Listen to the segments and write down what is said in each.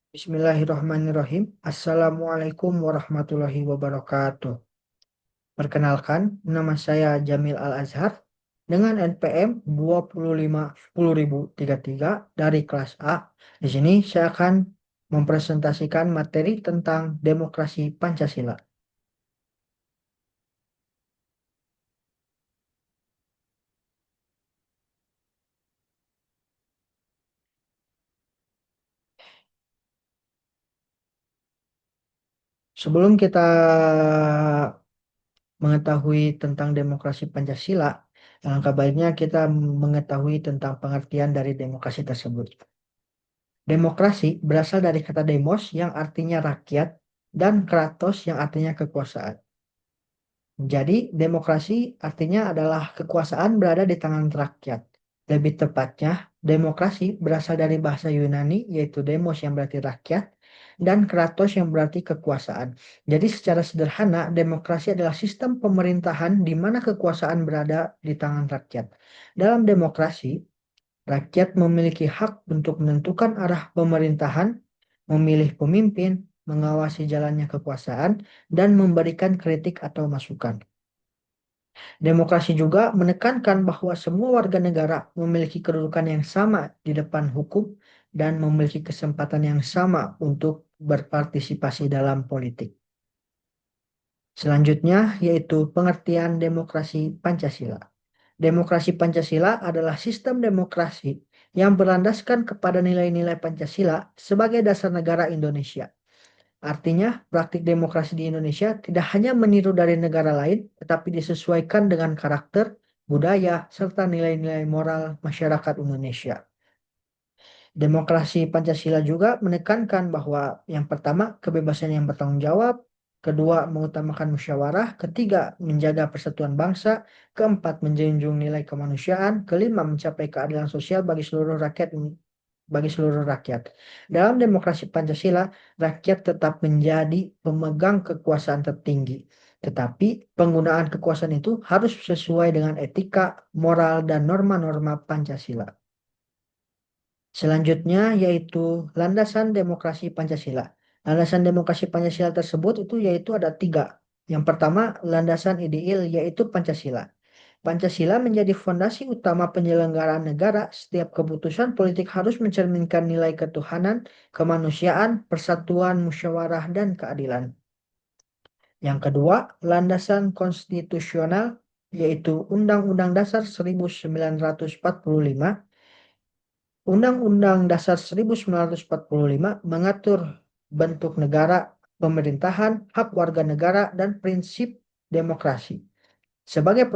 Bismillahirrahmanirrahim. Assalamualaikum warahmatullahi wabarakatuh. Perkenalkan, nama saya Jamil Al-Azhar dengan NPM 2510033 dari kelas A. Di sini saya akan mempresentasikan materi tentang demokrasi Pancasila. Sebelum kita mengetahui tentang demokrasi Pancasila, alangkah baiknya kita mengetahui tentang pengertian dari demokrasi tersebut. Demokrasi berasal dari kata demos yang artinya rakyat dan kratos yang artinya kekuasaan. Jadi, demokrasi artinya adalah kekuasaan berada di tangan rakyat. Lebih tepatnya, demokrasi berasal dari bahasa Yunani, yaitu demos yang berarti rakyat, dan kratos yang berarti kekuasaan. Jadi, secara sederhana, demokrasi adalah sistem pemerintahan di mana kekuasaan berada di tangan rakyat. Dalam demokrasi, rakyat memiliki hak untuk menentukan arah pemerintahan, memilih pemimpin, mengawasi jalannya kekuasaan, dan memberikan kritik atau masukan. Demokrasi juga menekankan bahwa semua warga negara memiliki kedudukan yang sama di depan hukum dan memiliki kesempatan yang sama untuk berpartisipasi dalam politik. Selanjutnya yaitu pengertian demokrasi Pancasila. Demokrasi Pancasila adalah sistem demokrasi yang berlandaskan kepada nilai-nilai Pancasila sebagai dasar negara Indonesia. Artinya, praktik demokrasi di Indonesia tidak hanya meniru dari negara lain, tetapi disesuaikan dengan karakter, budaya, serta nilai-nilai moral masyarakat Indonesia. Demokrasi Pancasila juga menekankan bahwa yang pertama, kebebasan yang bertanggung jawab, kedua, mengutamakan musyawarah, ketiga, menjaga persatuan bangsa, keempat, menjunjung nilai kemanusiaan, kelima, mencapai keadilan sosial bagi seluruh rakyat. Dalam demokrasi Pancasila, rakyat tetap menjadi pemegang kekuasaan tertinggi. Tetapi penggunaan kekuasaan itu harus sesuai dengan etika, moral, dan norma-norma Pancasila. Selanjutnya yaitu landasan demokrasi Pancasila. Landasan demokrasi Pancasila tersebut itu yaitu ada tiga. Yang pertama, landasan ideal yaitu Pancasila. Pancasila menjadi fondasi utama penyelenggaraan negara. Setiap keputusan politik harus mencerminkan nilai ketuhanan, kemanusiaan, persatuan, musyawarah, dan keadilan. Yang kedua, landasan konstitusional yaitu Undang-Undang Dasar 1945. Undang-Undang Dasar 1945 mengatur bentuk negara, pemerintahan, hak warga negara, dan prinsip demokrasi. Segala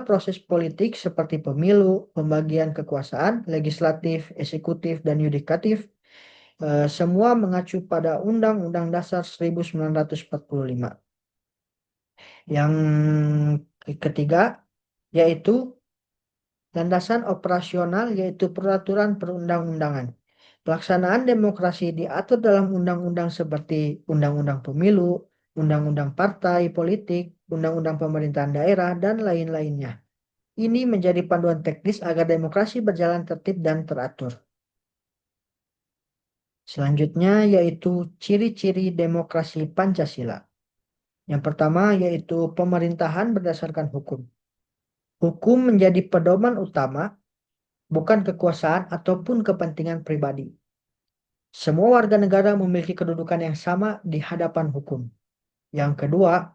proses politik seperti pemilu, pembagian kekuasaan, legislatif, eksekutif, dan yudikatif, semua mengacu pada Undang-Undang Dasar 1945. Yang ketiga, yaitu landasan operasional yaitu peraturan perundang-undangan. Pelaksanaan demokrasi diatur dalam undang-undang seperti Undang-Undang Pemilu, Undang-Undang Partai Politik, Undang-Undang Pemerintahan Daerah, dan lain-lainnya. Ini menjadi panduan teknis agar demokrasi berjalan tertib dan teratur. Selanjutnya yaitu ciri-ciri demokrasi Pancasila. Yang pertama yaitu pemerintahan berdasarkan hukum. Hukum menjadi pedoman utama, bukan kekuasaan ataupun kepentingan pribadi. Semua warga negara memiliki kedudukan yang sama di hadapan hukum. Yang kedua,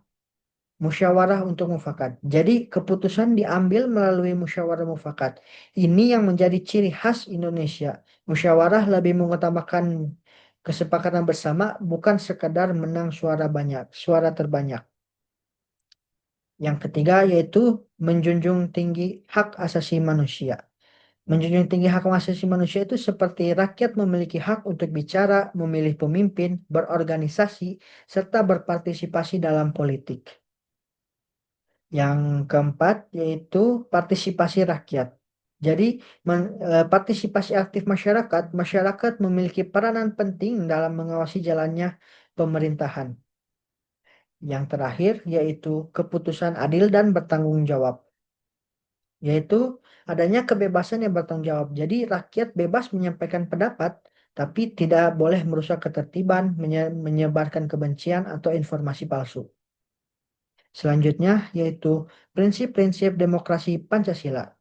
musyawarah untuk mufakat. Jadi keputusan diambil melalui musyawarah mufakat. Ini yang menjadi ciri khas Indonesia. Musyawarah lebih mengutamakan kesepakatan bersama, bukan sekadar menang suara banyak, suara terbanyak. Yang ketiga yaitu menjunjung tinggi hak asasi manusia. Menjunjung tinggi hak asasi manusia itu seperti rakyat memiliki hak untuk bicara, memilih pemimpin, berorganisasi, serta berpartisipasi dalam politik. Yang keempat yaitu partisipasi rakyat. Jadi partisipasi aktif masyarakat, masyarakat memiliki peranan penting dalam mengawasi jalannya pemerintahan. Yang terakhir yaitu keputusan adil dan bertanggung jawab, yaitu adanya kebebasan yang bertanggung jawab. Jadi rakyat bebas menyampaikan pendapat tapi tidak boleh merusak ketertiban, menyebarkan kebencian atau informasi palsu. Selanjutnya yaitu prinsip-prinsip demokrasi Pancasila.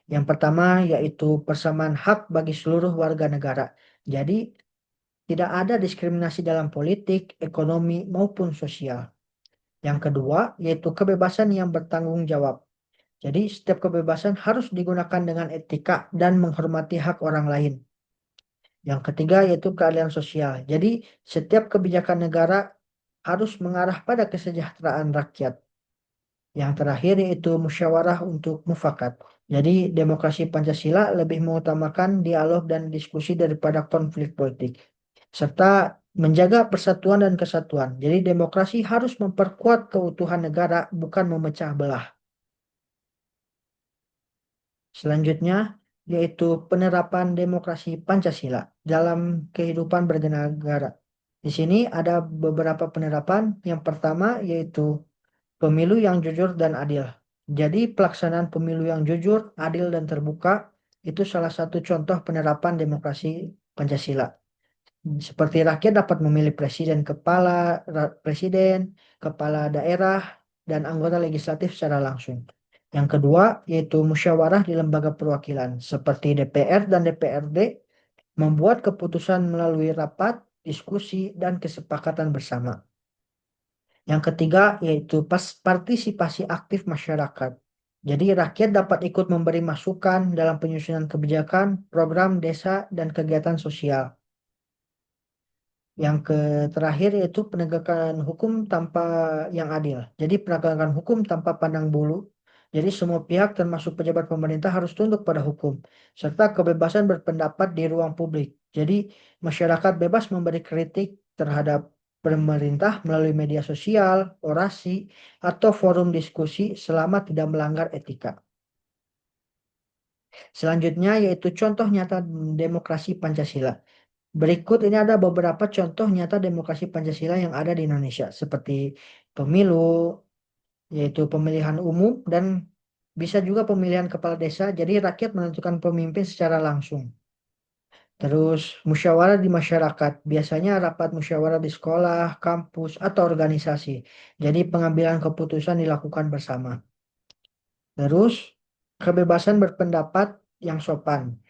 Yang pertama yaitu persamaan hak bagi seluruh warga negara. Jadi tidak ada diskriminasi dalam politik, ekonomi, maupun sosial. Yang kedua yaitu kebebasan yang bertanggung jawab. Jadi setiap kebebasan harus digunakan dengan etika dan menghormati hak orang lain. Yang ketiga yaitu keadilan sosial. Jadi setiap kebijakan negara harus mengarah pada kesejahteraan rakyat. Yang terakhir yaitu musyawarah untuk mufakat. Jadi demokrasi Pancasila lebih mengutamakan dialog dan diskusi daripada konflik politik. Serta menjaga persatuan dan kesatuan. Jadi demokrasi harus memperkuat keutuhan negara, bukan memecah belah. Selanjutnya yaitu penerapan demokrasi Pancasila dalam kehidupan bernegara. Di sini ada beberapa penerapan. Yang pertama yaitu pemilu yang jujur dan adil. Jadi pelaksanaan pemilu yang jujur, adil dan terbuka itu salah satu contoh penerapan demokrasi Pancasila. Seperti rakyat dapat memilih presiden, kepala daerah, dan anggota legislatif secara langsung. Yang kedua yaitu musyawarah di lembaga perwakilan seperti DPR dan DPRD membuat keputusan melalui rapat, diskusi, dan kesepakatan bersama. Yang ketiga yaitu partisipasi aktif masyarakat. Jadi rakyat dapat ikut memberi masukan dalam penyusunan kebijakan, program desa, dan kegiatan sosial. Yang terakhir yaitu penegakan hukum tanpa yang adil. Jadi penegakan hukum tanpa pandang bulu. Jadi semua pihak termasuk pejabat pemerintah harus tunduk pada hukum. Serta kebebasan berpendapat di ruang publik. Jadi masyarakat bebas memberi kritik terhadap pemerintah melalui media sosial, orasi, atau forum diskusi selama tidak melanggar etika. Selanjutnya yaitu contoh nyata demokrasi Pancasila. Berikut ini ada beberapa contoh nyata demokrasi Pancasila yang ada di Indonesia, seperti pemilu, yaitu pemilihan umum, dan bisa juga pemilihan kepala desa, jadi rakyat menentukan pemimpin secara langsung. Terus musyawarah di masyarakat, biasanya rapat musyawarah di sekolah, kampus, atau organisasi. Jadi pengambilan keputusan dilakukan bersama. Terus kebebasan berpendapat yang sopan.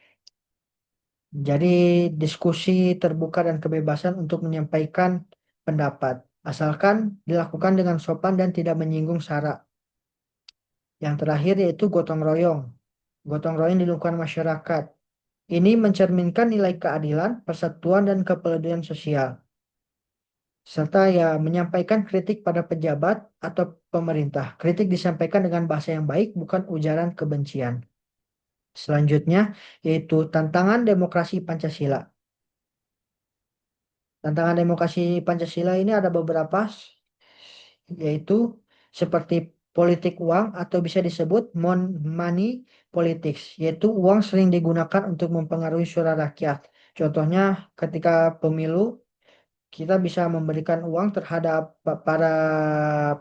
Jadi diskusi terbuka dan kebebasan untuk menyampaikan pendapat, asalkan dilakukan dengan sopan dan tidak menyinggung sara. Yang terakhir yaitu gotong royong. Gotong royong di lingkungan masyarakat. Ini mencerminkan nilai keadilan, persatuan, dan kepedulian sosial. Serta ya menyampaikan kritik pada pejabat atau pemerintah. Kritik disampaikan dengan bahasa yang baik, bukan ujaran kebencian. Selanjutnya yaitu tantangan demokrasi Pancasila. Tantangan demokrasi Pancasila ini ada beberapa, yaitu seperti politik uang atau bisa disebut money politics, yaitu uang sering digunakan untuk mempengaruhi suara rakyat. Contohnya ketika pemilu, kita bisa memberikan uang terhadap para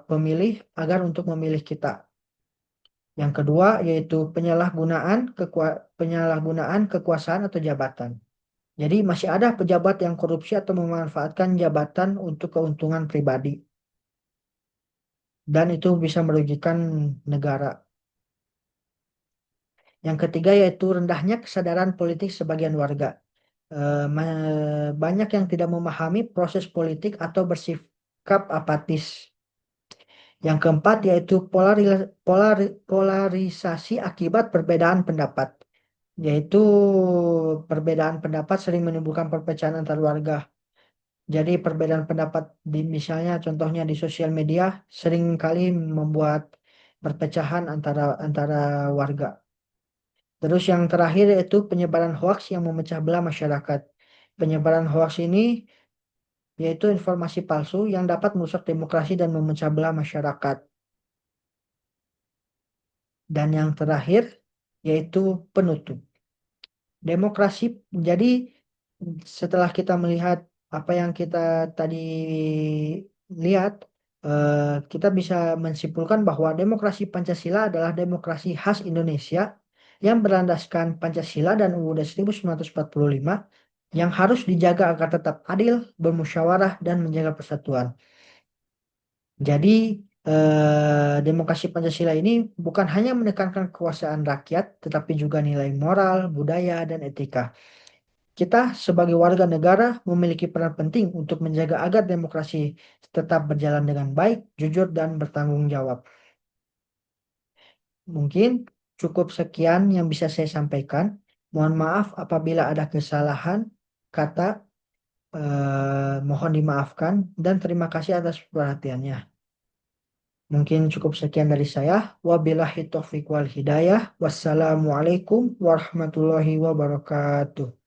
pemilih agar untuk memilih kita. Yang kedua yaitu penyalahgunaan kekuasaan atau jabatan. Jadi masih ada pejabat yang korupsi atau memanfaatkan jabatan untuk keuntungan pribadi. Dan itu bisa merugikan negara. Yang ketiga yaitu rendahnya kesadaran politik sebagian warga. Banyak yang tidak memahami proses politik atau bersikap apatis. Yang keempat yaitu polarisasi akibat perbedaan pendapat. Yaitu perbedaan pendapat sering menimbulkan perpecahan antar warga. Jadi perbedaan pendapat misalnya contohnya di sosial media sering kali membuat perpecahan antara antara warga. Terus yang terakhir yaitu penyebaran hoaks yang memecah belah masyarakat. Penyebaran hoaks ini yaitu informasi palsu yang dapat merusak demokrasi dan memecah belah masyarakat. Dan yang terakhir yaitu penutup. Demokrasi, jadi setelah kita melihat apa yang kita tadi lihat, kita bisa menyimpulkan bahwa demokrasi Pancasila adalah demokrasi khas Indonesia yang berlandaskan Pancasila dan UUD 1945 yang harus dijaga agar tetap adil, bermusyawarah, dan menjaga persatuan. Jadi, demokrasi Pancasila ini bukan hanya menekankan kekuasaan rakyat, tetapi juga nilai moral, budaya, dan etika. Kita sebagai warga negara memiliki peran penting untuk menjaga agar demokrasi tetap berjalan dengan baik, jujur, dan bertanggung jawab. Mungkin cukup sekian yang bisa saya sampaikan. Mohon maaf apabila ada kesalahan kata, mohon dimaafkan, dan terima kasih atas perhatiannya. Mungkin cukup sekian dari saya. Wabillahi taufiq wal hidayah. Wassalamualaikum warahmatullahi wabarakatuh.